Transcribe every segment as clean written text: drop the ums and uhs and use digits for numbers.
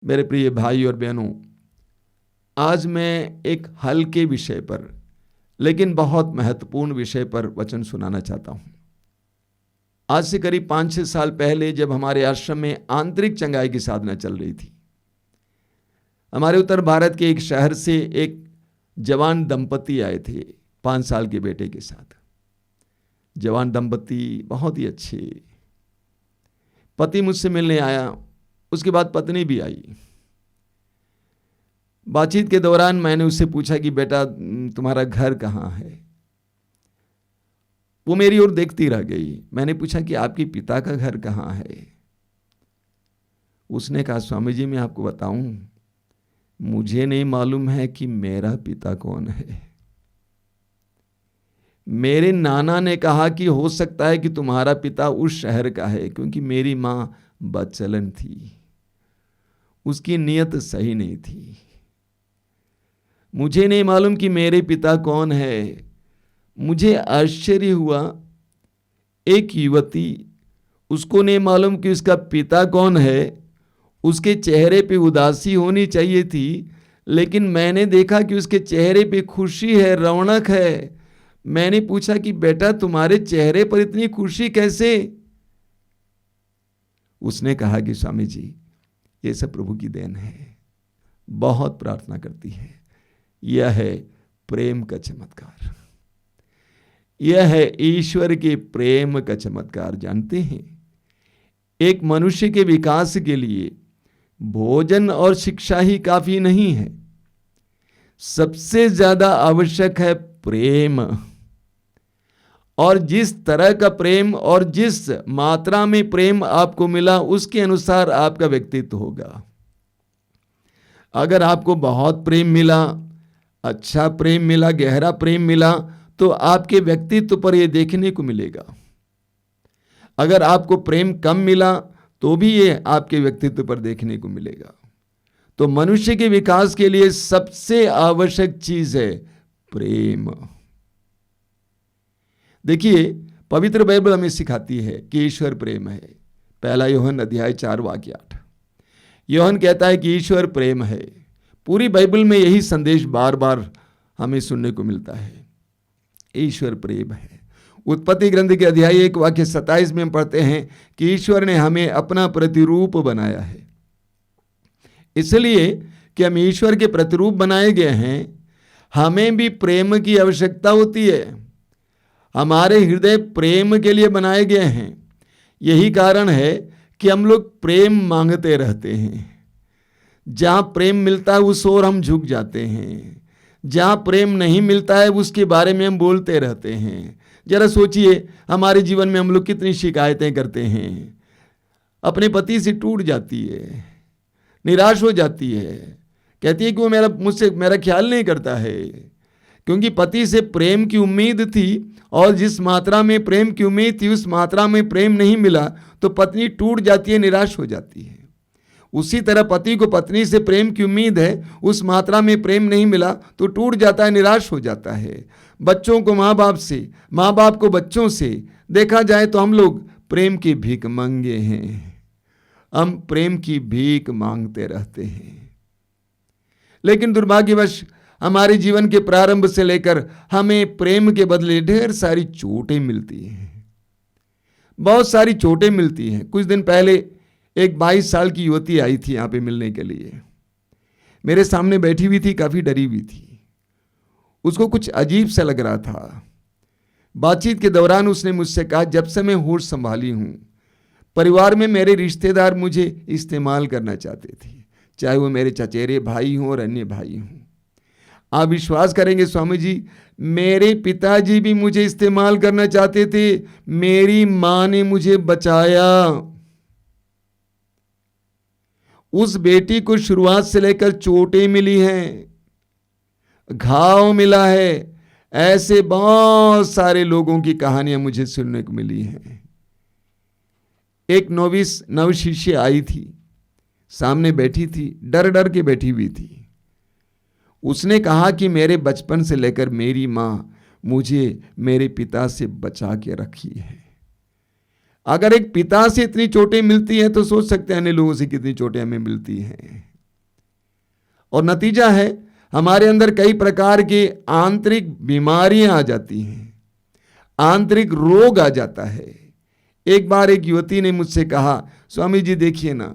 मेरे प्रिय भाई और बहनों, आज मैं एक हल्के विषय पर लेकिन बहुत महत्वपूर्ण विषय पर वचन सुनाना चाहता हूं। आज से करीब 5-6 साल पहले जब हमारे आश्रम में आंतरिक चंगाई की साधना चल रही थी, हमारे उत्तर भारत के एक शहर से एक जवान दंपति आए थे 5 साल के बेटे के साथ। जवान दंपति बहुत ही अच्छे। पति मुझसे मिलने आया, उसके बाद पत्नी भी आई। बातचीत के दौरान मैंने उससे पूछा कि बेटा तुम्हारा घर कहाँ है। वो मेरी ओर देखती रह गई। मैंने पूछा कि आपके पिता का घर कहाँ है। उसने कहा, स्वामी जी मैं आपको बताऊं, मुझे नहीं मालूम है कि मेरा पिता कौन है। मेरे नाना ने कहा कि हो सकता है कि तुम्हारा पिता उस शहर का है, क्योंकि मेरी मां बदचलन थी, उसकी नीयत सही नहीं थी। मुझे नहीं मालूम कि मेरे पिता कौन है। मुझे आश्चर्य हुआ, एक युवती, उसको नहीं मालूम कि उसका पिता कौन है। उसके चेहरे पे उदासी होनी चाहिए थी, लेकिन मैंने देखा कि उसके चेहरे पे खुशी है, रौनक है। मैंने पूछा कि बेटा तुम्हारे चेहरे पर इतनी खुशी कैसे। उसने कहा कि स्वामी जी ये सब प्रभु की देन है, बहुत प्रार्थना करती है। यह है प्रेम का चमत्कार, यह है ईश्वर के प्रेम का चमत्कार। जानते हैं, एक मनुष्य के विकास के लिए भोजन और शिक्षा ही काफी नहीं है, सबसे ज्यादा आवश्यक है प्रेम। और जिस तरह का प्रेम और जिस मात्रा में प्रेम आपको मिला, उसके अनुसार आपका व्यक्तित्व होगा। अगर आपको बहुत प्रेम मिला, अच्छा प्रेम मिला, गहरा प्रेम मिला, तो आपके व्यक्तित्व पर यह देखने को मिलेगा। अगर आपको प्रेम कम मिला तो भी ये आपके व्यक्तित्व पर देखने को मिलेगा। तो मनुष्य के विकास के लिए सबसे आवश्यक चीज है प्रेम। देखिए, पवित्र बाइबल हमें सिखाती है कि ईश्वर प्रेम है। 1 यूहन्ना अध्याय 4 वाक्य 8। यूहन्ना कहता है कि ईश्वर प्रेम है। पूरी बाइबल में यही संदेश बार बार हमें सुनने को मिलता है, ईश्वर प्रेम है। उत्पत्ति ग्रंथ के अध्याय 1 वाक्य 27 में हम पढ़ते हैं कि ईश्वर ने हमें अपना प्रतिरूप बनाया है। इसलिए कि हम ईश्वर के प्रतिरूप बनाए गए हैं, हमें भी प्रेम की आवश्यकता होती है। हमारे हृदय प्रेम के लिए बनाए गए हैं। यही कारण है कि हम लोग प्रेम मांगते रहते हैं। जहां प्रेम मिलता है उस ओर हम झुक जाते हैं, जहां प्रेम नहीं मिलता है उसके बारे में हम बोलते रहते हैं। जरा सोचिए, हमारे जीवन में हम लोग कितनी शिकायतें करते हैं। अपने पति से टूट जाती है, निराश हो जाती है, कहती है कि वो मेरा ख्याल नहीं करता है। क्योंकि पति से प्रेम की उम्मीद थी, और जिस मात्रा में प्रेम की उम्मीद थी उस मात्रा में प्रेम नहीं मिला, तो पत्नी टूट जाती है, निराश हो जाती है। उसी तरह पति को पत्नी से प्रेम की उम्मीद है, उस मात्रा में प्रेम नहीं मिला तो टूट जाता है, निराश हो जाता है। बच्चों को माँ बाप से, माँ बाप को बच्चों से, देखा जाए तो हम लोग प्रेम की भीख मांगे हैं। हम प्रेम की भीख मांगते रहते हैं। लेकिन दुर्भाग्यवश हमारे जीवन के प्रारंभ से लेकर हमें प्रेम के बदले ढेर सारी चोटें मिलती हैं, बहुत सारी चोटें मिलती हैं। कुछ दिन पहले एक 22 साल की युवती आई थी यहाँ पे मिलने के लिए। मेरे सामने बैठी हुई थी, काफी डरी हुई थी। उसको कुछ अजीब सा लग रहा था। बातचीत के दौरान उसने मुझसे कहा, जब से मैं होश संभाली हूं, परिवार में मेरे रिश्तेदार मुझे इस्तेमाल करना चाहते थे, चाहे वो मेरे चचेरे भाई हों और अन्य भाई हों। आप विश्वास करेंगे स्वामी जी, मेरे पिताजी भी मुझे इस्तेमाल करना चाहते थे, मेरी मां ने मुझे बचाया। उस बेटी को शुरुआत से लेकर चोटें मिली हैं, घाव मिला है। ऐसे बहुत सारे लोगों की कहानियां मुझे सुनने को मिली हैं। एक नव शिष्य आई थी, सामने बैठी थी, डर डर के बैठी हुई थी। उसने कहा कि मेरे बचपन से लेकर मेरी मां मुझे मेरे पिता से बचा के रखी है। अगर एक पिता से इतनी चोटें मिलती हैं तो सोच सकते हैं अन्य लोगों से कितनी चोटें हमें मिलती हैं। और नतीजा है हमारे अंदर कई प्रकार की आंतरिक बीमारियां आ जाती हैं, आंतरिक रोग आ जाता है। एक बार एक युवती ने मुझसे कहा, स्वामी जी देखिए ना,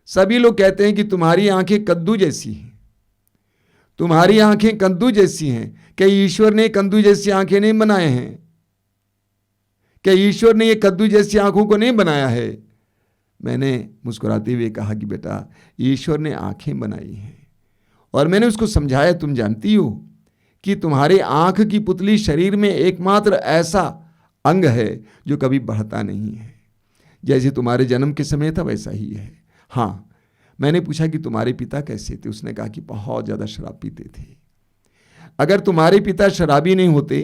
सभी लोग कहते हैं कि तुम्हारी आंखें कद्दू जैसी हैं, तुम्हारी आंखें कद्दू जैसी हैं। क्या ईश्वर ने कद्दू जैसी आंखें नहीं बनाए हैं? क्या ईश्वर ने ये कद्दू जैसी आंखों को नहीं बनाया है? मैंने मुस्कुराते हुए कहा कि बेटा, ईश्वर ने आंखें बनाई हैं। और मैंने उसको समझाया, तुम जानती हो कि तुम्हारे आंख की पुतली शरीर में एकमात्र ऐसा अंग है जो कभी बढ़ता नहीं है। जैसे तुम्हारे जन्म के समय था वैसा ही है। हाँ, मैंने पूछा कि तुम्हारे पिता कैसे थे? उसने कहा कि बहुत ज़्यादा शराब पीते थे। अगर तुम्हारे पिता शराबी नहीं होते,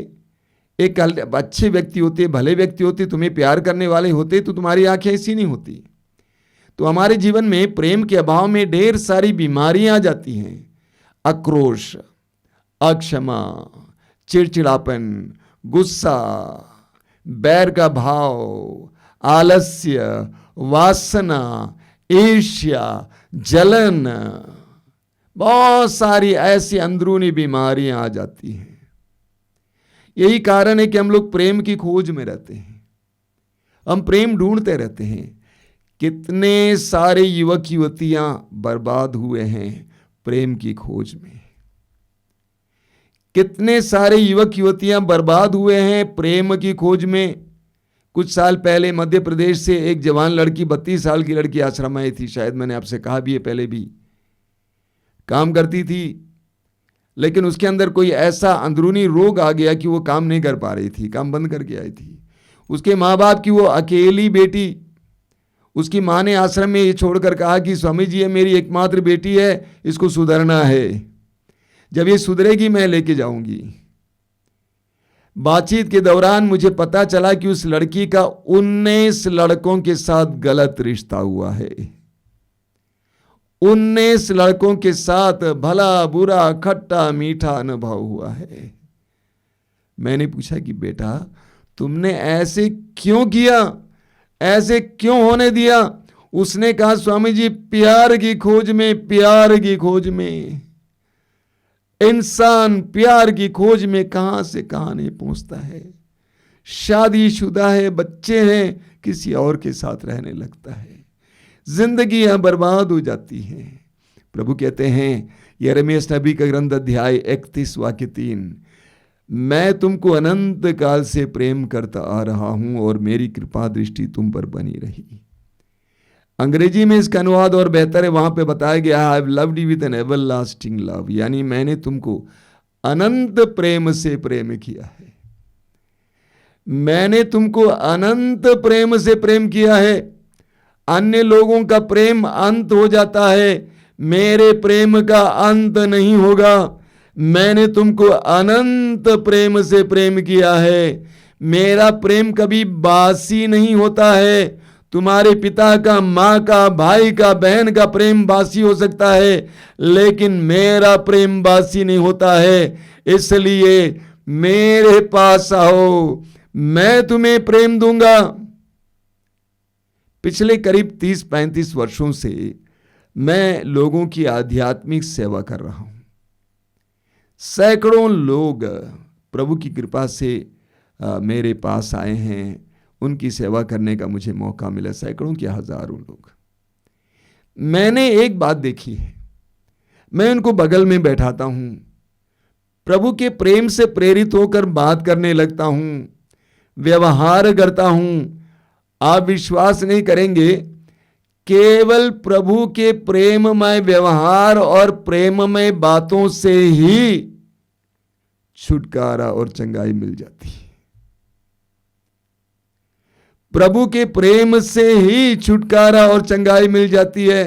एक अच्छे व्यक्ति होते, भले व्यक्ति होते, तुम्हें प्यार करने वाले होते, तो तुम्हारी आंखें ऐसी नहीं होती। तो हमारे जीवन में प्रेम के अभाव में ढेर सारी बीमारियां आ जाती हैं। आक्रोश, अक्षमा, चिड़चिड़ापन, गुस्सा, बैर का भाव, आलस्य, वासना, ईर्ष्या, जलन, बहुत सारी ऐसी अंदरूनी बीमारियां आ जाती हैं। यही कारण है कि हम लोग प्रेम की खोज में रहते हैं, हम प्रेम ढूंढते रहते हैं। कितने सारे युवक युवतियां बर्बाद हुए हैं प्रेम की खोज में। कितने सारे युवक युवतियां बर्बाद हुए हैं प्रेम की खोज में। कुछ साल पहले मध्य प्रदेश से एक जवान लड़की, 32 साल की लड़की आश्रम आई थी, शायद मैंने आपसे कहा भी है पहले भी। काम करती थी, लेकिन उसके अंदर कोई ऐसा अंदरूनी रोग आ गया कि वो काम नहीं कर पा रही थी, काम बंद करके आई थी। उसके माँ बाप की वो अकेली बेटी, उसकी माँ ने आश्रम में ये छोड़कर कहा कि स्वामी जी, ये मेरी एकमात्र बेटी है, इसको सुधरना है, जब ये सुधरेगी मैं लेके जाऊंगी। बातचीत के दौरान मुझे पता चला कि उस लड़की का 19 लड़कों के साथ गलत रिश्ता हुआ है। 19 लड़कों के साथ भला बुरा खट्टा मीठा अनुभव हुआ है। मैंने पूछा कि बेटा, तुमने ऐसे क्यों किया, ऐसे क्यों होने दिया? उसने कहा, स्वामी जी, प्यार की खोज में, प्यार की खोज में। इंसान प्यार की खोज में कहां से कहां नहीं पहुंचता है। शादीशुदा है, बच्चे हैं, किसी और के साथ रहने लगता है, जिंदगियां बर्बाद हो जाती हैं। प्रभु कहते हैं यिर्मयाह नबी का ग्रंथ अध्याय 31 वाक्य 3, मैं तुमको अनंत काल से प्रेम करता आ रहा हूं और मेरी कृपा दृष्टि तुम पर बनी रही। अंग्रेजी में इसका अनुवाद और बेहतर है, वहां पे बताया गया है, I have loved you with an everlasting love, यानी मैंने तुमको अनंत प्रेम से प्रेम किया है। मैंने तुमको अनंत प्रेम से प्रेम किया है। अन्य लोगों का प्रेम अंत हो जाता है, मेरे प्रेम का अंत नहीं होगा। मैंने तुमको अनंत प्रेम से प्रेम किया है। मेरा प्रेम कभी बासी नहीं होता है। तुम्हारे पिता का, माँ का, भाई का, बहन का प्रेम बासी हो सकता है, लेकिन मेरा प्रेम बासी नहीं होता है। इसलिए मेरे पास आओ, मैं तुम्हें प्रेम दूंगा। पिछले करीब 30-35 वर्षों से मैं लोगों की आध्यात्मिक सेवा कर रहा हूं। सैकड़ों लोग प्रभु की कृपा से मेरे पास आए हैं, उनकी सेवा करने का मुझे मौका मिला, सैकड़ों के हजारों लोग। मैंने एक बात देखी है, मैं उनको बगल में बैठाता हूं, प्रभु के प्रेम से प्रेरित होकर बात करने लगता हूं, व्यवहार करता हूं। आप विश्वास नहीं करेंगे, केवल प्रभु के प्रेममय व्यवहार और प्रेममय बातों से ही छुटकारा और चंगाई मिल जाती है। प्रभु के प्रेम से ही छुटकारा और चंगाई मिल जाती है।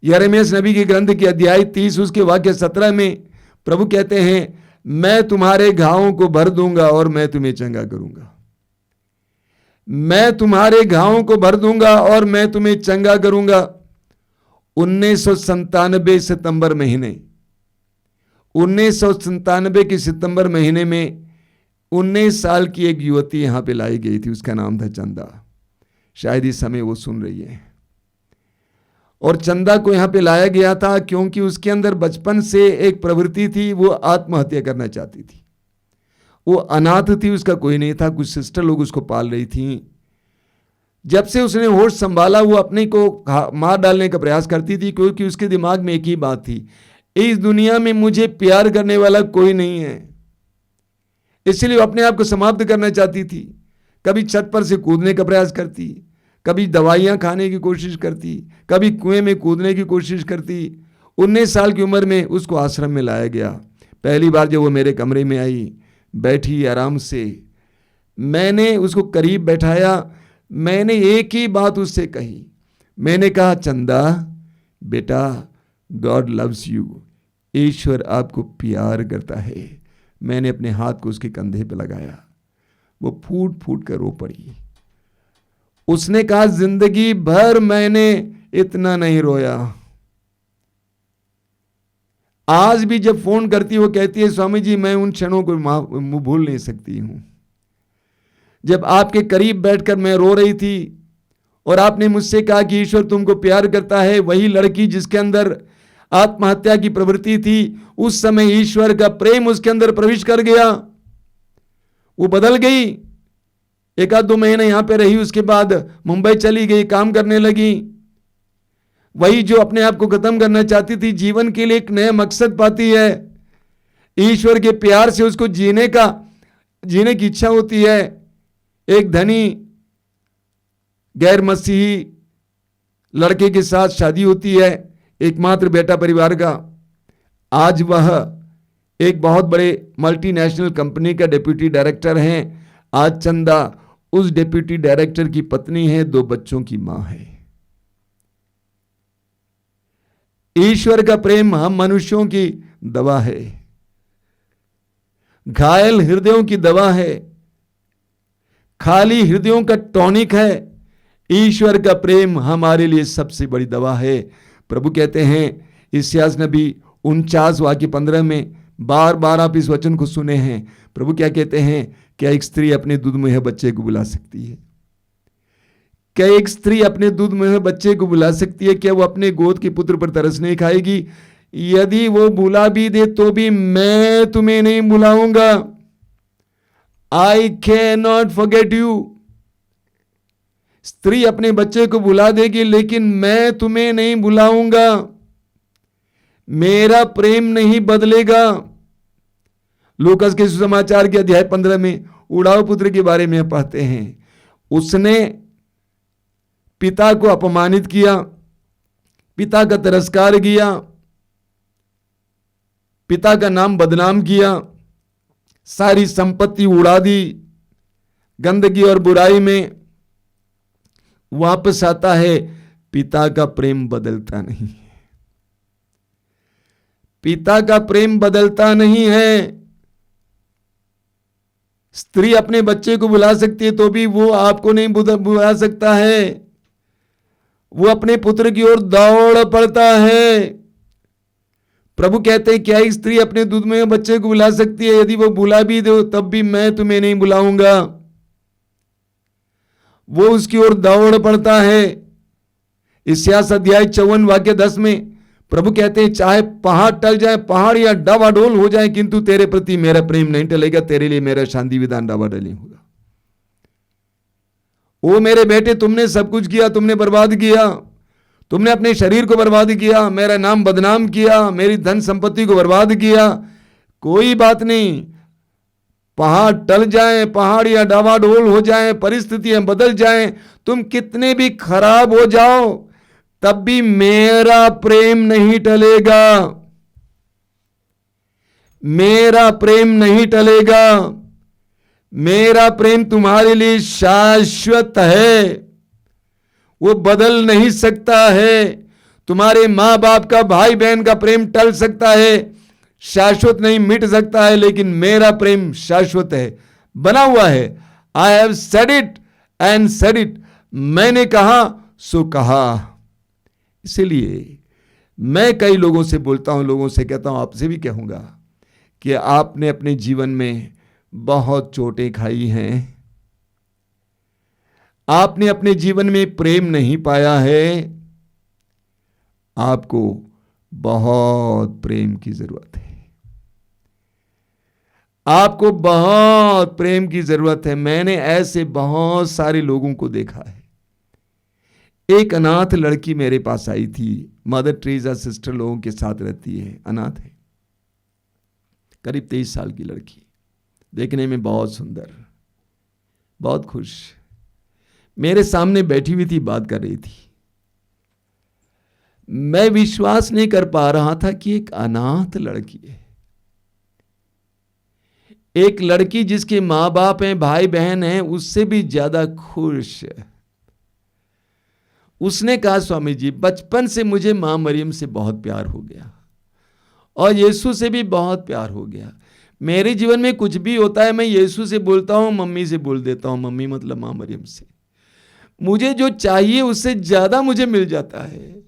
यिर्मयाह नबी के ग्रंथ के अध्याय 30 उसके वाक्य 17 में प्रभु कहते हैं, मैं तुम्हारे घावों को भर दूंगा और मैं तुम्हें चंगा करूंगा। मैं तुम्हारे घावों को भर दूंगा और मैं तुम्हें चंगा करूंगा। 1997 सितंबर महीने, 1997 के सितंबर महीने में 19 साल की एक युवती यहां पे लाई गई थी, उसका नाम था चंदा। शायद इस समय वो सुन रही है। और चंदा को यहाँ पे लाया गया था क्योंकि उसके अंदर बचपन से एक प्रवृत्ति थी, वो आत्महत्या करना चाहती थी। वो अनाथ थी, उसका कोई नहीं था, कुछ सिस्टर लोग उसको पाल रही थी। जब से उसने होश संभाला वो अपने को मार डालने का प्रयास करती थी, क्योंकि उसके दिमाग में एक ही बात थी, इस दुनिया में मुझे प्यार करने वाला कोई नहीं है। इसलिए वो अपने आप को समाप्त करना चाहती थी। कभी छत पर से कूदने का प्रयास करती, कभी दवाइयां खाने की कोशिश करती, कभी कुएं में कूदने की कोशिश करती। 19 साल की उम्र में उसको आश्रम में लाया गया। पहली बार जब वो मेरे कमरे में आई, बैठी आराम से, मैंने उसको करीब बैठाया। मैंने एक ही बात उससे कही, मैंने कहा, चंदा बेटा, गॉड लव्स यू, ईश्वर आपको प्यार करता है। मैंने अपने हाथ को उसके कंधे पे लगाया। वो फूट फूट कर रो पड़ी। उसने कहा, जिंदगी भर मैंने इतना नहीं रोया। आज भी जब फोन करती वो कहती है, स्वामी जी मैं उन क्षणों को भूल नहीं सकती हूं जब आपके करीब बैठकर मैं रो रही थी और आपने मुझसे कहा कि ईश्वर तुमको प्यार करता है। वही लड़की जिसके अंदर आत्महत्या की प्रवृत्ति थी, उस समय ईश्वर का प्रेम उसके अंदर प्रवेश कर गया, वो बदल गई। 1-2 महीने यहां पे रही, उसके बाद मुंबई चली गई, काम करने लगी। वही जो अपने आप को खत्म करना चाहती थी, जीवन के लिए एक नया मकसद पाती है। ईश्वर के प्यार से उसको जीने की इच्छा होती है। एक धनी गैर मसीही लड़के के साथ शादी होती है, एकमात्र बेटा परिवार का। आज वह एक बहुत बड़े मल्टीनेशनल कंपनी का डिप्टी डायरेक्टर हैं। आज चंदा उस डिप्टी डायरेक्टर की पत्नी है, 2 बच्चों की मां है। ईश्वर का प्रेम हम मनुष्यों की दवा है, घायल हृदयों की दवा है, खाली हृदयों का टॉनिक है। ईश्वर का प्रेम हमारे लिए सबसे बड़ी दवा है। प्रभु कहते हैं, इस्यास नबी 49 वाक्य 15 में, बार बार आप इस वचन को सुने हैं। प्रभु क्या कहते हैं, क्या एक स्त्री अपने दूध में बच्चे को बुला सकती है? क्या एक स्त्री अपने दूध में बच्चे को बुला सकती है? क्या वो अपने गोद के पुत्र पर तरस नहीं खाएगी? यदि वो बुला भी दे तो भी मैं तुम्हें नहीं बुलाऊंगा। I can not forget you. स्त्री अपने बच्चे को बुला देगी, लेकिन मैं तुम्हें नहीं बुलाऊंगा। मेरा प्रेम नहीं बदलेगा। लूकास के सुसमाचार के अध्याय 15 में उड़ाऊ पुत्र के बारे में पढ़ते हैं। उसने पिता को अपमानित किया, पिता का तिरस्कार किया, पिता का नाम बदनाम किया, सारी संपत्ति उड़ा दी, गंदगी और बुराई में वापस आता है। पिता का प्रेम बदलता नहीं है। पिता का प्रेम बदलता नहीं है। स्त्री अपने बच्चे को बुला सकती है तो भी वो आपको नहीं बुला सकता है। वो अपने पुत्र की ओर दौड़ पड़ता है। प्रभु कहते हैं, क्या एक स्त्री अपने दूध में बच्चे को बुला सकती है? यदि वो बुला भी दो तब भी मैं तुम्हें नहीं बुलाऊंगा। वो उसकी ओर दौड़ पड़ता है। इस्यास अध्याय 54 वाक्य 10 में प्रभु कहते हैं, चाहे पहाड़ टल जाए, पहाड़ या डावाडोल हो जाए, किंतु तेरे प्रति मेरा प्रेम नहीं टलेगा। तेरे लिए मेरा शांति विधान डावाडोल नहीं होगा। ओ मेरे बेटे, तुमने सब कुछ किया, तुमने बर्बाद किया, तुमने अपने शरीर को बर्बाद किया, मेरा नाम बदनाम किया, मेरी धन संपत्ति को बर्बाद किया। कोई बात नहीं, पहाड़ टल जाए, पहाड़ या डावाडोल हो जाए, परिस्थितियां बदल जाएं, तुम कितने भी खराब हो जाओ, तब भी मेरा प्रेम नहीं टलेगा। मेरा प्रेम नहीं टलेगा। मेरा प्रेम तुम्हारे लिए शाश्वत है, वो बदल नहीं सकता है। तुम्हारे मां बाप का, भाई बहन का प्रेम टल सकता है, शाश्वत नहीं, मिट सकता है, लेकिन मेरा प्रेम शाश्वत है, बना हुआ है। I have said it and said it. मैंने कहा सो कहा। इसलिए मैं कई लोगों से बोलता हूं, लोगों से कहता हूं, आपसे भी कहूंगा कि आपने अपने जीवन में बहुत चोटें खाई हैं। आपने अपने जीवन में प्रेम नहीं पाया है। आपको बहुत प्रेम की जरूरत है। आपको बहुत प्रेम की जरूरत है। मैंने ऐसे बहुत सारे लोगों को देखा है। एक अनाथ लड़की मेरे पास आई थी। मदर टेरेसा सिस्टर लोगों के साथ रहती है, अनाथ है, करीब 23 साल की लड़की, देखने में बहुत सुंदर, बहुत खुश, मेरे सामने बैठी हुई थी, बात कर रही थी। मैं विश्वास नहीं कर पा रहा था कि एक अनाथ लड़की है, एक लड़की जिसके माँ बाप हैं, भाई बहन हैं, उससे भी ज्यादा खुश है। उसने कहा, स्वामी जी, बचपन से मुझे मां मरियम से बहुत प्यार हो गया और यीशु से भी बहुत प्यार हो गया। मेरे जीवन में कुछ भी होता है, मैं यीशु से बोलता हूं, मम्मी से बोल देता हूं, मम्मी मतलब मां मरियम से। मुझे जो चाहिए उससे ज्यादा मुझे मिल जाता है।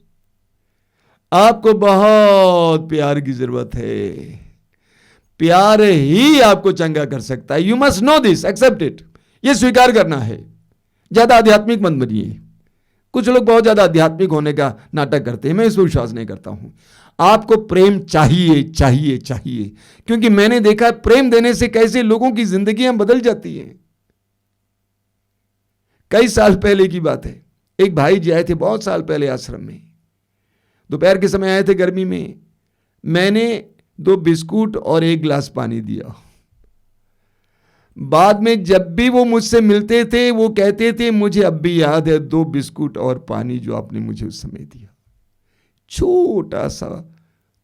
आपको बहुत प्यार की जरूरत है। प्यार ही आपको चंगा कर सकता है। You must know this, accept it. ये स्वीकार करना है। ज्यादा आध्यात्मिक मत बनिए। कुछ लोग बहुत ज्यादा आध्यात्मिक होने का नाटक करते हैं, मैं इस पर विश्वास नहीं करता हूं। आपको प्रेम चाहिए, चाहिए, चाहिए, क्योंकि मैंने देखा प्रेम देने से कैसे लोगों की जिंदगियां बदल जाती हैं। कई साल पहले की बात है, एक भाई जी आए थे बहुत साल पहले आश्रम में। दोपहर के समय आए थे, गर्मी में। मैंने 2 बिस्कुट और 1 गिलास पानी दिया। बाद में जब भी वो मुझसे मिलते थे, वो कहते थे, मुझे अब भी याद है 2 बिस्कुट और पानी जो आपने मुझे उस समय दिया। छोटा सा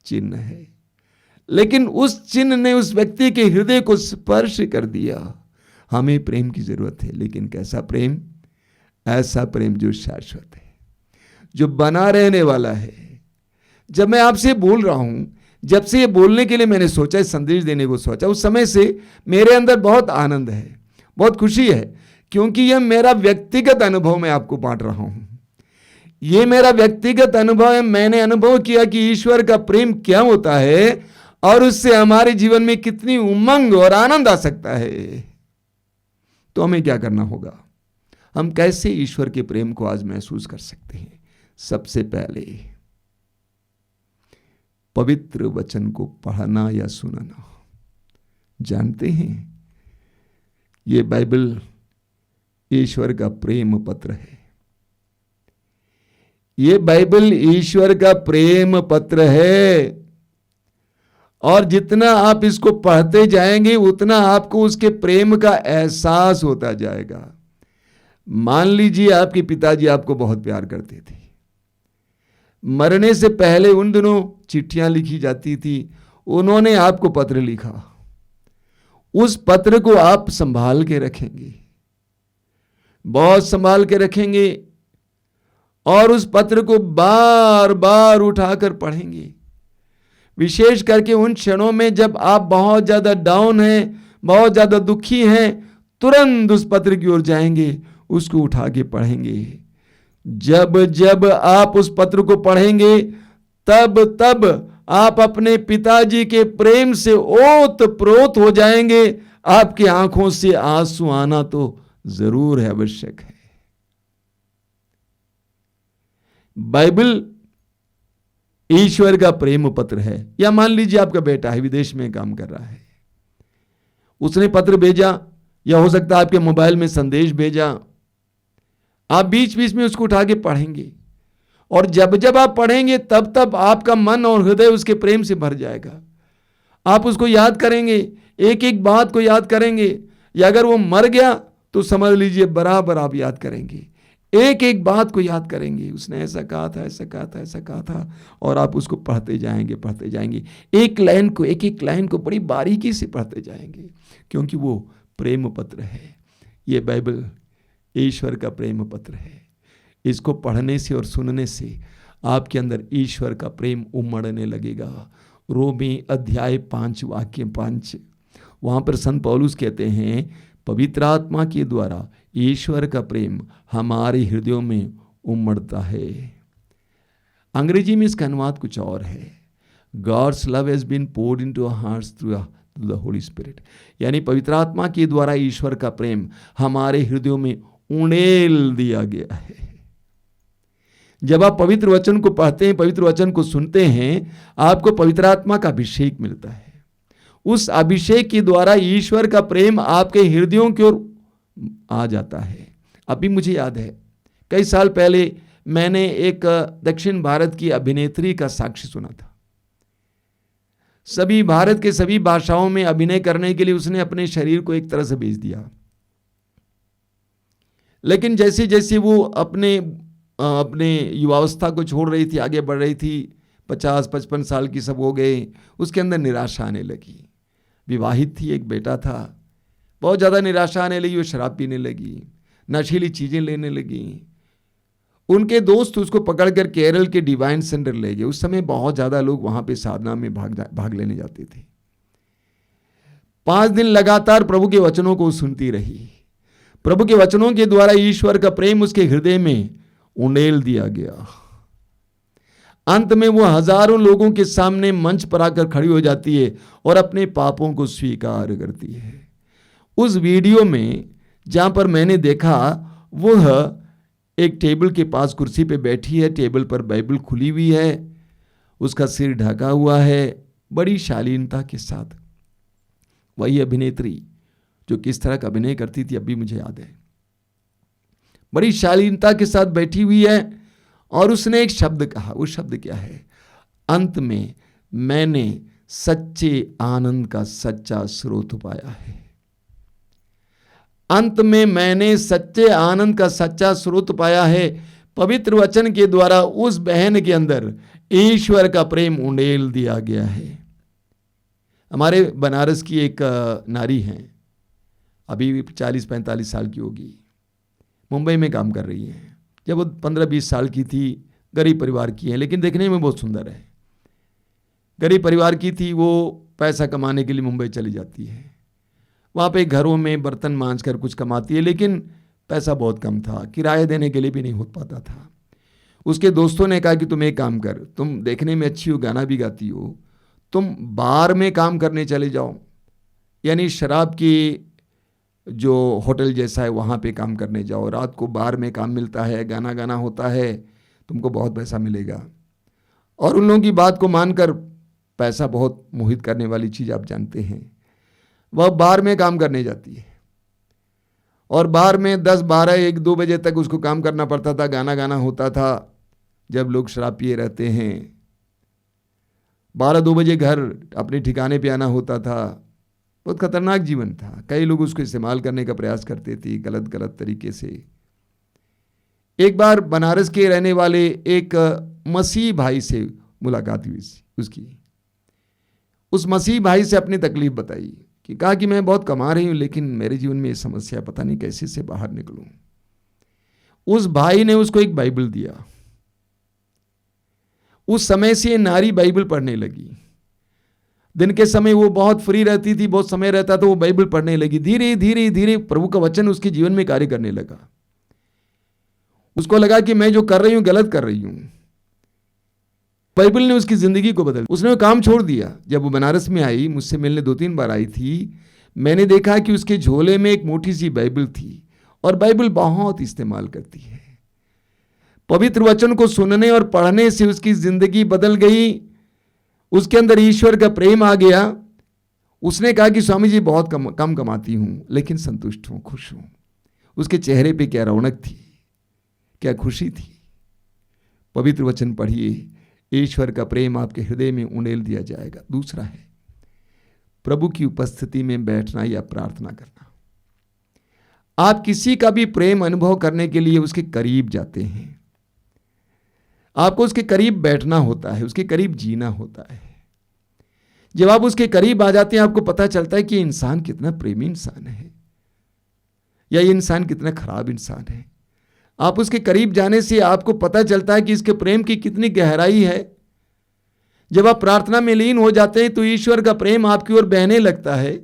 चिन्ह है, लेकिन उस चिन्ह ने उस व्यक्ति के हृदय को स्पर्श कर दिया। हमें प्रेम की जरूरत है, लेकिन कैसा प्रेम? ऐसा प्रेम जो शाश्वत है, जो बना रहने वाला है। जब मैं आपसे बोल रहा हूं, जब से ये बोलने के लिए मैंने सोचा, इस संदेश देने को सोचा, उस समय से मेरे अंदर बहुत आनंद है, बहुत खुशी है, क्योंकि यह मेरा व्यक्तिगत अनुभव मैं आपको बांट रहा हूं। ये मेरा व्यक्तिगत अनुभव है। मैंने अनुभव किया कि ईश्वर का प्रेम क्या होता है और उससे हमारे जीवन में कितनी उमंग और आनंद आ सकता है। तो हमें क्या करना होगा? हम कैसे ईश्वर के प्रेम को आज महसूस कर सकते हैं? सबसे पहले पवित्र वचन को पढ़ना या सुनना। जानते हैं, ये बाइबल ईश्वर का प्रेम पत्र है। ये बाइबल ईश्वर का प्रेम पत्र है, और जितना आप इसको पढ़ते जाएंगे उतना आपको उसके प्रेम का एहसास होता जाएगा। मान लीजिए आपके पिताजी आपको बहुत प्यार करते थे। मरने से पहले उन दिनों चिट्ठियां लिखी जाती थी, उन्होंने आपको पत्र लिखा। उस पत्र को आप संभाल के रखेंगे, बहुत संभाल के रखेंगे, और उस पत्र को बार बार उठाकर पढ़ेंगे। विशेष करके उन क्षणों में जब आप बहुत ज्यादा डाउन हैं, बहुत ज्यादा दुखी हैं, तुरंत उस पत्र की ओर जाएंगे, उसको उठा के पढ़ेंगे। जब जब आप उस पत्र को पढ़ेंगे, तब तब आप अपने पिताजी के प्रेम से ओत प्रोत हो जाएंगे। आपकी आंखों से आंसू आना तो जरूर है, आवश्यक है। बाइबल ईश्वर का प्रेम पत्र है। या मान लीजिए आपका बेटा है, विदेश में काम कर रहा है, उसने पत्र भेजा, या हो सकता है आपके मोबाइल में संदेश भेजा। आप बीच बीच में उसको उठा के पढ़ेंगे, और जब जब आप पढ़ेंगे तब तब आपका मन और हृदय उसके प्रेम से भर जाएगा। आप उसको याद करेंगे, एक एक बात को याद करेंगे, या अगर वो मर गया तो समझ लीजिए बराबर आप याद करेंगे, एक एक बात को याद करेंगे। उसने ऐसा कहा था, ऐसा कहा था, ऐसा कहा था, और आप उसको पढ़ते जाएंगे, पढ़ते जाएंगे। एक लाइन को, एक एक लाइन को बड़ी बारीकी से पढ़ते जाएंगे, क्योंकि वो प्रेम पत्र है। ये बाइबल ईश्वर का प्रेम पत्र है। इसको पढ़ने से और सुनने से आपके अंदर ईश्वर का प्रेम उमड़ने लगेगा। रोमी अध्याय 5 वाक्य 5, वहां पर संत पौलुस कहते हैं, पवित्र आत्मा के द्वारा ईश्वर का प्रेम हमारे हृदयों में उमड़ता है। अंग्रेजी में इसका अनुवाद कुछ और है, God's love has been poured into our hearts through the holy spirit. यानी पवित्र आत्मा के द्वारा ईश्वर का प्रेम हमारे हृदयों में उड़ेल दिया गया है। जब आप पवित्र वचन को पढ़ते हैं, पवित्र वचन को सुनते हैं, आपको पवित्र आत्मा का अभिषेक मिलता है। उस अभिषेक के द्वारा ईश्वर का प्रेम आपके हृदयों की ओर आ जाता है। अभी मुझे याद है, कई साल पहले मैंने एक दक्षिण भारत की अभिनेत्री का साक्ष्य सुना था। सभी भारत के सभी भाषाओं में अभिनय करने के लिए उसने अपने शरीर को एक तरह से बेच दिया, लेकिन जैसे जैसे वो अपने युवावस्था को छोड़ रही थी, आगे बढ़ रही थी, 50-55 साल की सब हो गए, उसके अंदर निराशा आने लगी। विवाहित थी, एक बेटा था, बहुत ज़्यादा निराशा आने लगी। वो शराब पीने लगी, नशीली चीज़ें लेने लगी। उनके दोस्त उसको पकड़कर केरल के डिवाइन सेंटर ले गए। उस समय बहुत ज़्यादा लोग वहाँ पे साधना में भाग लेने जाते थे। 5 दिन लगातार प्रभु के वचनों को सुनती रही। प्रभु के वचनों के द्वारा ईश्वर का प्रेम उसके हृदय में उंडेल दिया गया। अंत में वो हजारों लोगों के सामने मंच पर आकर खड़ी हो जाती है और अपने पापों को स्वीकार करती है। उस वीडियो में जहां पर मैंने देखा, वह एक टेबल के पास कुर्सी पे बैठी है, टेबल पर बाइबल खुली हुई है, उसका सिर ढका हुआ है, बड़ी शालीनता के साथ। वही अभिनेत्री जो किस तरह का अभिनय करती थी अभी मुझे याद है। बड़ी शालीनता के साथ बैठी हुई है और उसने एक शब्द कहा। वो शब्द क्या है? अंत में मैंने सच्चे आनंद का सच्चा स्रोत पाया है। अंत में मैंने सच्चे आनंद का सच्चा स्रोत पाया है। पवित्र वचन के द्वारा उस बहन के अंदर ईश्वर का प्रेम उंडेल दिया गया है। हमारे बनारस की एक नारी हैं, अभी 40-45 साल की होगी, मुंबई में काम कर रही हैं। जब वो 15-20 साल की थी, गरीब परिवार की है, लेकिन देखने में बहुत सुंदर है। गरीब परिवार की थी, वो पैसा कमाने के लिए मुंबई चली जाती है। वहाँ पे घरों में बर्तन मांज कर कुछ कमाती है, लेकिन पैसा बहुत कम था, किराया देने के लिए भी नहीं हो पाता था। उसके दोस्तों ने कहा कि तुम एक काम कर, तुम देखने में अच्छी हो, गाना भी गाती हो, तुम बार में काम करने चले जाओ, यानी शराब की जो होटल जैसा है वहाँ पे काम करने जाओ। रात को बार में काम मिलता है, गाना गाना होता है, तुमको बहुत पैसा मिलेगा। और उन लोगों की बात को मानकर, पैसा बहुत मोहित करने वाली चीज़ आप जानते हैं, वह बार में काम करने जाती है। और बार में 10, 12, 1, 2 बजे तक उसको काम करना पड़ता था, गाना गाना होता था। जब लोग शराब पिए रहते हैं, 12-2 बजे घर अपने ठिकाने पे आना होता था। बहुत खतरनाक जीवन था। कई लोग उसको इस्तेमाल करने का प्रयास करते थे गलत गलत तरीके से। एक बार बनारस के रहने वाले एक मसीह भाई से मुलाकात हुई उसकी। उस मसीह भाई से अपनी तकलीफ बताई, कि कहा कि मैं बहुत कमा रही हूँ, लेकिन मेरे जीवन में ये समस्या, पता नहीं कैसे से बाहर निकलूं। उस भाई ने उसको एक बाइबल दिया। उस समय से नारी बाइबल पढ़ने लगी। दिन के समय वो बहुत फ्री रहती थी, बहुत समय रहता था, वो बाइबल पढ़ने लगी। धीरे धीरे धीरे प्रभु का वचन उसके जीवन में कार्य करने लगा। उसको लगा कि मैं जो कर रही हूं गलत कर रही हूं। बाइबल ने उसकी जिंदगी को बदल, उसने वो काम छोड़ दिया। जब वो बनारस में आई, मुझसे मिलने 2-3 बार आई थी, मैंने देखा कि उसके झोले में एक मोटी सी बाइबल थी, और बाइबल बहुत इस्तेमाल करती है। पवित्र वचन को सुनने और पढ़ने से उसकी जिंदगी बदल गई। उसके अंदर ईश्वर का प्रेम आ गया। उसने कहा कि स्वामी जी बहुत कम कमाती हूं, लेकिन संतुष्ट हूं, खुश हूं। उसके चेहरे पे क्या रौनक थी, क्या खुशी थी। पवित्र वचन पढ़िए, ईश्वर का प्रेम आपके हृदय में उंडेल दिया जाएगा। दूसरा है प्रभु की उपस्थिति में बैठना या प्रार्थना करना। आप किसी का भी प्रेम अनुभव करने के लिए उसके करीब जाते हैं। आपको उसके करीब बैठना होता है, उसके करीब जीना होता है। जब आप उसके करीब आ जाते हैं, आपको पता चलता है कि ये इंसान कितना प्रेमी इंसान है, या ये इंसान कितना खराब इंसान है। आप उसके करीब जाने से आपको पता चलता है कि इसके प्रेम की कितनी गहराई है। जब आप प्रार्थना में लीन हो जाते हैं, तो ईश्वर का प्रेम आपकी ओर बहने लगता है।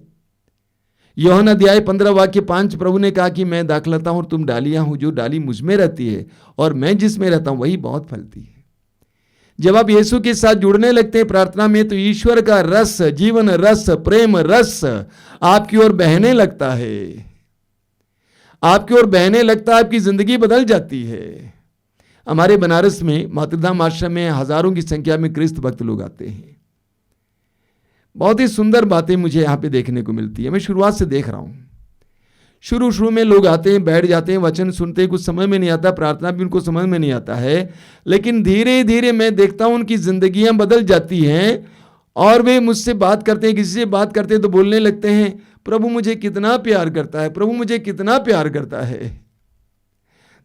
यूहन्ना अध्याय 15 वाक्य 5, प्रभु ने कहा कि मैं दाखलता हूं और तुम डालियां हो, जो डाली मुझ में रहती है और मैं जिसमें रहता हूं वही बहुत फलती है। जब आप यीशु के साथ जुड़ने लगते हैं प्रार्थना में, तो ईश्वर का रस, जीवन रस, प्रेम रस आपकी ओर बहने लगता है। आपकी ओर बहने लगता है, आपकी जिंदगी बदल जाती है। हमारे बनारस में मातृधाम आश्रम में हजारों की संख्या में क्रैस्त भक्त लोग आते हैं। बहुत ही सुंदर बातें मुझे यहाँ पे देखने को मिलती है। मैं शुरुआत से देख रहा हूँ। शुरू में लोग आते हैं, बैठ जाते हैं, वचन सुनते हैं, कुछ समझ में नहीं आता, प्रार्थना भी उनको समझ में नहीं आता है, लेकिन धीरे धीरे मैं देखता हूँ उनकी जिंदगियां बदल जाती हैं और वे मुझसे बात करते हैं, किसी से बात करते हैं तो बोलने लगते हैं, प्रभु मुझे कितना प्यार करता है, प्रभु मुझे कितना प्यार करता है।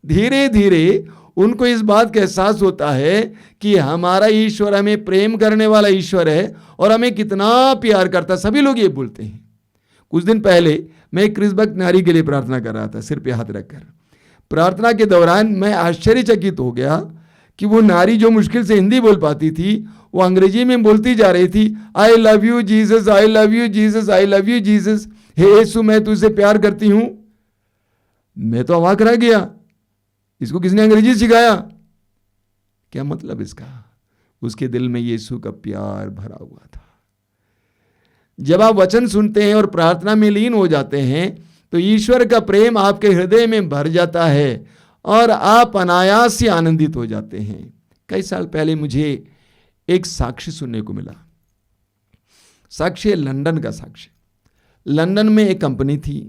धीरे धीरे उनको इस बात का एहसास होता है कि हमारा ईश्वर हमें प्रेम करने वाला ईश्वर है और हमें कितना प्यार करता है। सभी लोग ये बोलते हैं। कुछ दिन पहले मैं एक क्रैस्त भक्त नारी के लिए प्रार्थना कर रहा था, सिर पे हाथ रखकर। प्रार्थना के दौरान मैं आश्चर्यचकित हो गया कि वो नारी जो मुश्किल से हिंदी बोल पाती थी, वो अंग्रेजी में बोलती जा रही थी, I love you Jesus, I love you Jesus, I love you Jesus, हे यीशु मैं तुझसे प्यार करती हूं। मैं तो अवाक रह गया, इसको किसने अंग्रेजी सिखाया? क्या मतलब इसका? उसके दिल में यीशु का प्यार भरा हुआ था। जब आप वचन सुनते हैं और प्रार्थना में लीन हो जाते हैं तो ईश्वर का प्रेम आपके हृदय में भर जाता है और आप अनायास से आनंदित हो जाते हैं। कई साल पहले मुझे एक साक्ष्य सुनने को मिला। साक्ष्य लंदन का साक्ष्य। लंदन में एक कंपनी थी।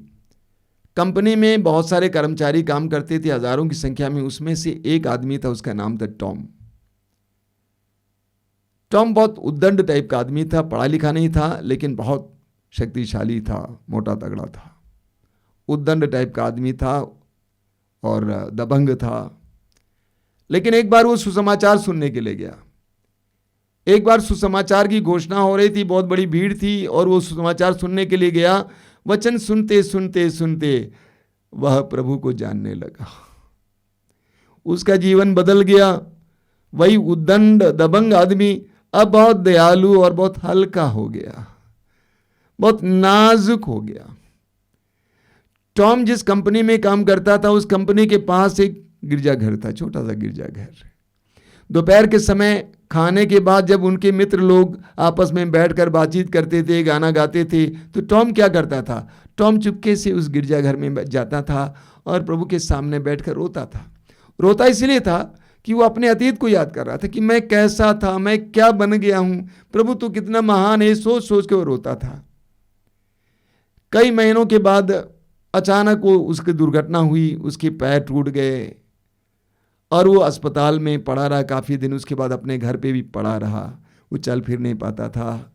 कंपनी में बहुत सारे कर्मचारी काम करते थे, हजारों की संख्या में। उसमें से एक आदमी था, उसका नाम था टॉम। टॉम बहुत उद्दंड टाइप का आदमी था, पढ़ा लिखा नहीं था, लेकिन बहुत शक्तिशाली था, मोटा तगड़ा था, उद्दंड टाइप का आदमी था और दबंग था। लेकिन एक बार वो सुसमाचार सुनने के लिए गया। एक बार सुसमाचार की घोषणा हो रही थी, बहुत बड़ी भीड़ थी और वो सुसमाचार सुनने के लिए गया। वचन सुनते सुनते सुनते वह प्रभु को जानने लगा। उसका जीवन बदल गया। वही उद्दंड दबंग आदमी अब बहुत दयालु और बहुत हल्का हो गया, बहुत नाजुक हो गया। टॉम जिस कंपनी में काम करता था, उस कंपनी के पास एक गिरजाघर था, छोटा सा गिरजाघर। दोपहर के समय खाने के बाद जब उनके मित्र लोग आपस में बैठकर बातचीत करते थे, गाना गाते थे, तो टॉम क्या करता था? टॉम चुपके से उस गिरजाघर में जाता था और प्रभु के सामने बैठकर रोता था। रोता इसलिए था कि वो अपने अतीत को याद कर रहा था कि मैं कैसा था, मैं क्या बन गया हूं, प्रभु तू कितना महान है, सोच सोच के वो रोता था। कई महीनों के बाद अचानक वो उसकी दुर्घटना हुई, उसके पैर टूट गए और वो अस्पताल में पड़ा रहा काफ़ी दिन। उसके बाद अपने घर पे भी पड़ा रहा, वो चल फिर नहीं पाता था।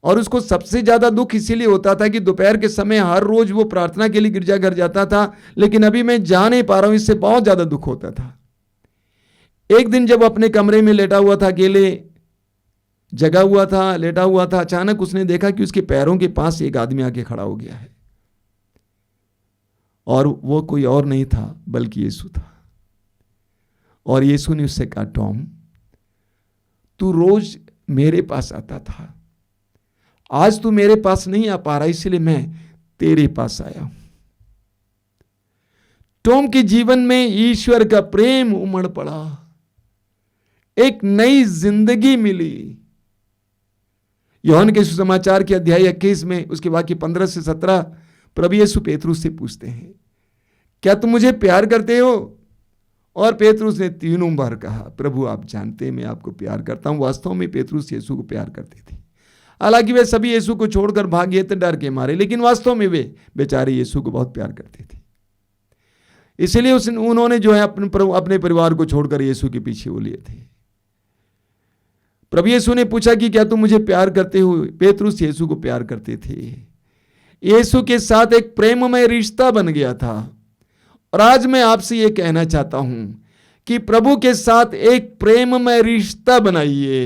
और उसको सबसे ज़्यादा दुख इसीलिए होता था कि दोपहर के समय हर रोज वो प्रार्थना के लिए गिरजाघर जाता था, लेकिन अभी मैं जा नहीं पा रहा हूँ, इससे बहुत ज़्यादा दुख होता था। एक दिन जब अपने कमरे में लेटा हुआ था, अकेले जगा हुआ था, लेटा हुआ था, अचानक उसने देखा कि उसके पैरों के पास एक आदमी आके खड़ा हो गया है और वो कोई और नहीं था बल्कि यीशु था। और यीशु ने उससे कहा, टॉम तू रोज मेरे पास आता था, आज तू मेरे पास नहीं आ पा रहा, इसलिए मैं तेरे पास आया हूं। टॉम के जीवन में ईश्वर का प्रेम उमड़ पड़ा, एक नई जिंदगी मिली। यूहन्ना के सुसमाचार के अध्याय 21 में उसके वाक्य 15 से 17 प्रभु यीशु पेतरुस से पूछते हैं, क्या तुम मुझे प्यार करते हो? और पेतरुस ने तीनों बार कहा, प्रभु आप जानते हैं मैं आपको प्यार करता हूं। वास्तव में पेतरुस यीशु को प्यार करते थे। हालांकि वे सभी यीशु को छोड़कर भाग गए थे डर के मारे, लेकिन वास्तव में वे बेचारे यीशु को बहुत प्यार करते थे। इसलिए उन्होंने जो है अपने परिवार को छोड़कर यीशु के पीछे वो लिए थे। प्रभु यीशु ने पूछा कि क्या तुम मुझे प्यार करते हो? पेतरुस यीशु को प्यार करते थे। यीशु के साथ एक प्रेममय रिश्ता बन गया था। और आज मैं आपसे यह कहना चाहता हूं कि प्रभु के साथ एक प्रेममय रिश्ता बनाइए।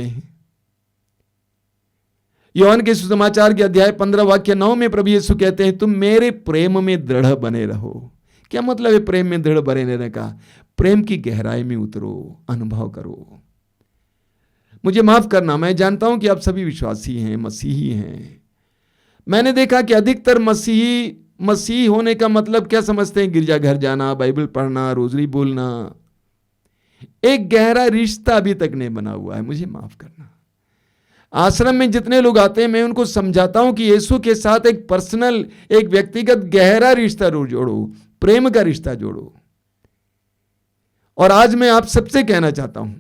यूहन्ना के सुसमाचार के अध्याय 15 वाक्य 9 में प्रभु यीशु कहते हैं, तुम मेरे प्रेम में दृढ़ बने रहो। क्या मतलब है प्रेम में दृढ़ बने रहने का? प्रेम की गहराई में उतरो, अनुभव करो। मुझे माफ करना, मैं जानता हूं कि आप सभी विश्वासी हैं, मसीही हैं। मैंने देखा कि अधिकतर मसीही होने का मतलब क्या समझते हैं? गिरजाघर जाना, बाइबल पढ़ना, रोजरी बोलना। एक गहरा रिश्ता अभी तक नहीं बना हुआ है। मुझे माफ करना। आश्रम में जितने लोग आते हैं मैं उनको समझाता हूं कि यीशु के साथ एक पर्सनल, एक व्यक्तिगत गहरा रिश्ता जोड़ो, प्रेम का रिश्ता जोड़ो। और आज मैं आप सबसे कहना चाहता हूं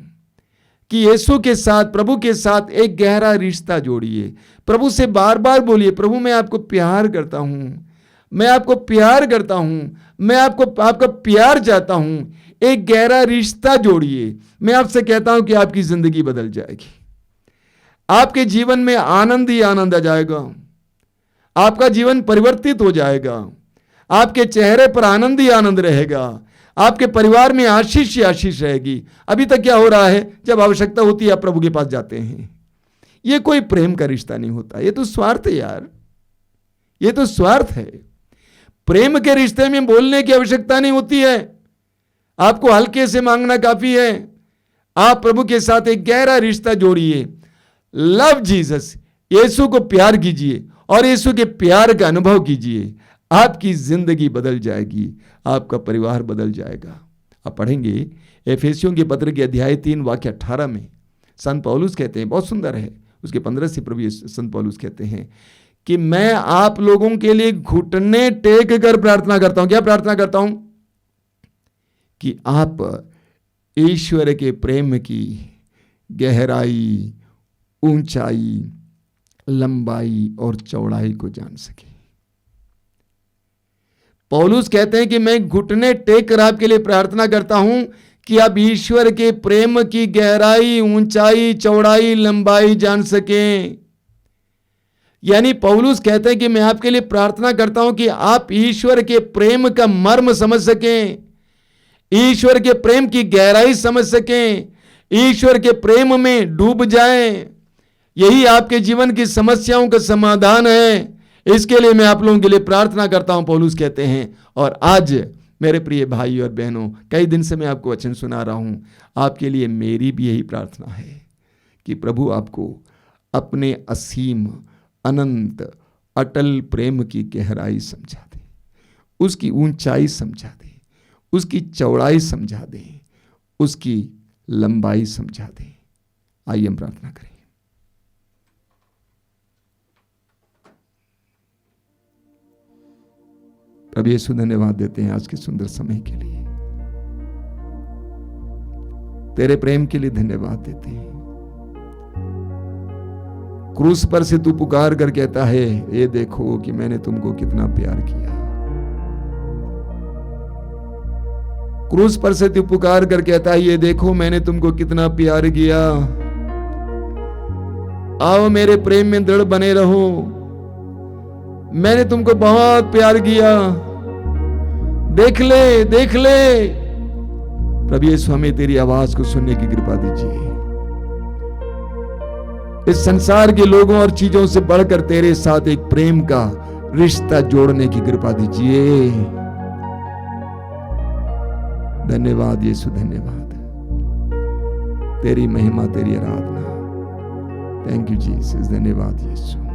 कि यीशु के साथ, प्रभु के साथ एक गहरा रिश्ता जोड़िए। प्रभु से बार बार बोलिए, प्रभु मैं आपको प्यार करता हूं, मैं आपको प्यार करता हूं, मैं आपका प्यार चाहता हूं। एक गहरा रिश्ता जोड़िए। मैं आपसे कहता हूं कि आपकी जिंदगी बदल जाएगी। आपके जीवन में आनंद ही आनंद आ जाएगा। आपका जीवन परिवर्तित हो जाएगा। आपके चेहरे पर आनंद ही आनंद रहेगा। आपके परिवार में आशीष ही आशीष रहेगी। अभी तक क्या हो रहा है, जब आवश्यकता होती है आप प्रभु के पास जाते हैं। यह कोई प्रेम का रिश्ता नहीं होता, यह तो स्वार्थ है यार, यह तो स्वार्थ है। प्रेम के रिश्ते में बोलने की आवश्यकता नहीं होती है, आपको हल्के से मांगना काफी है। आप प्रभु के साथ एक गहरा रिश्ता जोड़िए। लव जीसस, यीशु को प्यार कीजिए और यीशु के प्यार का अनुभव कीजिए। आपकी जिंदगी बदल जाएगी, आपका परिवार बदल जाएगा। आप पढ़ेंगे एफेसियों के पत्र के अध्याय 3 वाक्य 18 में संत पौलुस कहते हैं, बहुत सुंदर है, उसके 15 से प्रभु संत पौलुस कहते हैं कि मैं आप लोगों के लिए घुटने टेक कर प्रार्थना करता हूं। क्या प्रार्थना करता हूं? कि आप ईश्वर के प्रेम की गहराई, ऊंचाई, लंबाई और चौड़ाई को जान सके। पौलुस कहते हैं कि मैं घुटने टेक कर आपके लिए प्रार्थना करता हूं कि आप ईश्वर के प्रेम की गहराई, ऊंचाई, चौड़ाई, लंबाई जान सकें। यानी पौलुस कहते हैं कि मैं आपके लिए प्रार्थना करता हूं कि आप ईश्वर के प्रेम का मर्म समझ सकें, ईश्वर के प्रेम की गहराई समझ सकें, ईश्वर के प्रेम में डूब जाएं। यही आपके जीवन की समस्याओं का समाधान है। इसके लिए मैं आप लोगों के लिए प्रार्थना करता हूं, पौलुस कहते हैं। और आज मेरे प्रिय भाई और बहनों, कई दिन से मैं आपको वचन सुना रहा हूं, आपके लिए मेरी भी यही प्रार्थना है कि प्रभु आपको अपने असीम, अनंत, अटल प्रेम की गहराई समझा दे, उसकी ऊंचाई समझा दे, उसकी चौड़ाई समझा दे, उसकी लंबाई समझा दे। आइए हम प्रार्थना करें। प्रभु यीशु, धन्यवाद देते हैं आज के सुंदर समय के लिए, तेरे प्रेम के लिए धन्यवाद देते हैं। क्रूस पर से तू पुकार कर कहता है, ये देखो कि मैंने तुमको कितना प्यार किया। क्रूस पर से तू पुकार कर कहता है, ये देखो मैंने तुमको कितना प्यार किया। आओ मेरे प्रेम में दृढ़ बने रहो, मैंने तुमको बहुत प्यार किया। देख ले, देख ले। प्रभु यीशु, हमें तेरी आवाज को सुनने की कृपा दीजिए। इस संसार के लोगों और चीजों से बढ़कर तेरे साथ एक प्रेम का रिश्ता जोड़ने की कृपा दीजिए। धन्यवाद यीशु, धन्यवाद। तेरी महिमा, तेरी आराधना। थैंक यू जीसस, धन्यवाद यीशु।